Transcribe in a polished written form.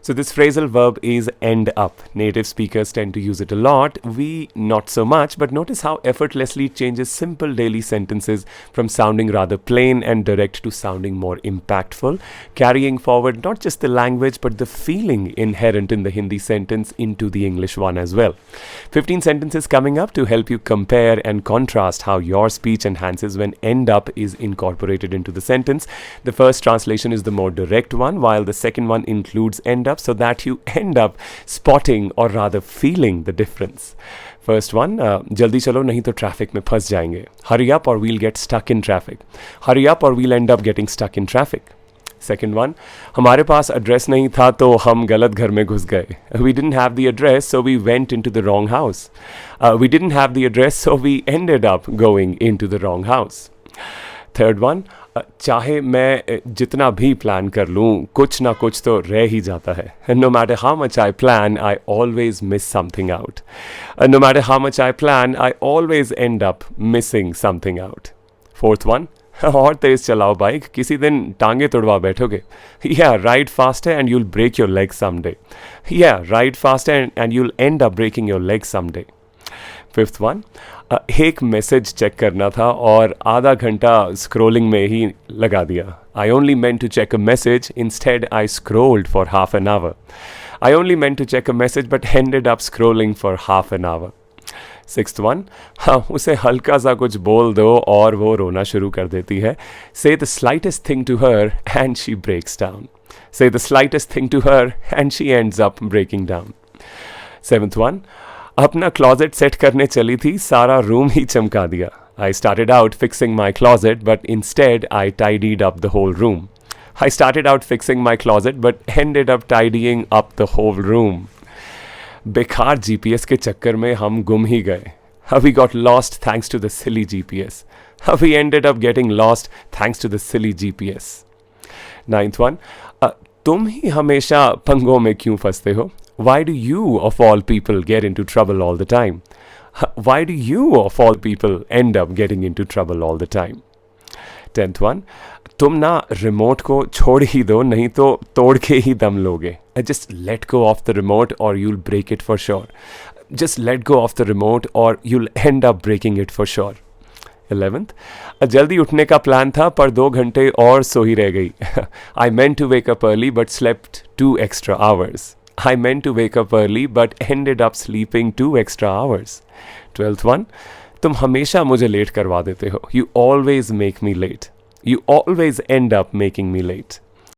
So this phrasal verb is end up. Native speakers tend to use it a lot. We not so much, but notice how effortlessly it changes simple daily sentences from sounding rather plain and direct to sounding more impactful, carrying forward not just the language but the feeling inherent in the Hindi sentence into the English one as well. 15 sentences coming up to help you compare and contrast how your speech enhances when end up is incorporated into the sentence. The first translation is the more direct one, while the second one includes end up so that you end up spotting or rather feeling the difference. First one, jaldi chalo nahi to traffic mein phas jayenge. Hurry up or we'll get stuck in traffic. Hurry up or we'll end up getting stuck in traffic. Second one, हमारे पास address नहीं था तो हम गलत घर में घुस गए. We didn't have the address so we went into the wrong house. We didn't have the address so we ended up going into the wrong house. Third one, चाहे मैं जितना भी प्लान कर लूँ कुछ ना कुछ तो रह ही जाता है. No matter how much I plan I always miss something out. No matter how much I plan I always end up missing something out. Fourth one, और तेज चलाओ बाइक किसी दिन टांगे तोड़वा बैठोगे. Ya ride fast and you'll break your leg someday. Ya ride fast and you'll end up breaking your leg someday. Fifth one, एक message check करना था और आधा घंटा स्क्रोलिंग में ही लगा दिया. I only meant to check a message instead I scrolled for half an hour. I only meant to check a message but ended up scrolling for half an hour. Sixth one, हाँ उसे हल्का सा कुछ बोल दो और वो रोना शुरू कर देती है. Say the slightest thing to her and she breaks down. Say the slightest thing to her and she ends up breaking down. Seventh one, अपना क्लॉजेट सेट करने चली थी सारा रूम ही चमका दिया. I started out fixing my closet but instead I tidied up the whole room. I started out fixing my closet but ended up tidying up the whole room. बेकार GPS के चक्कर में हम गुम ही गए. We got lost thanks to the silly GPS. We ended up getting lost thanks to the silly GPS. Ninth one, तुम ही हमेशा पंगों में क्यों फंसते हो? Why do you of all people get into trouble all the time? Why do you of all people end up getting into trouble all the time? 10th one, तुम ना remote को छोड़ ही दो नहीं तो तोड़ के ही दम लोगे. Just let go of the remote or you'll break it for sure. Just let go of the remote or you'll end up breaking it for sure. 11th, जल्दी उठने का प्लान था पर 2 घंटे और सो ही रह गई. I meant to wake up early but slept 2 extra hours. I meant to wake up early but ended up sleeping 2 extra hours. 12th one, तुम हमेशा मुझे लेट करवा देते हो. You always make me late. You always end up making me late.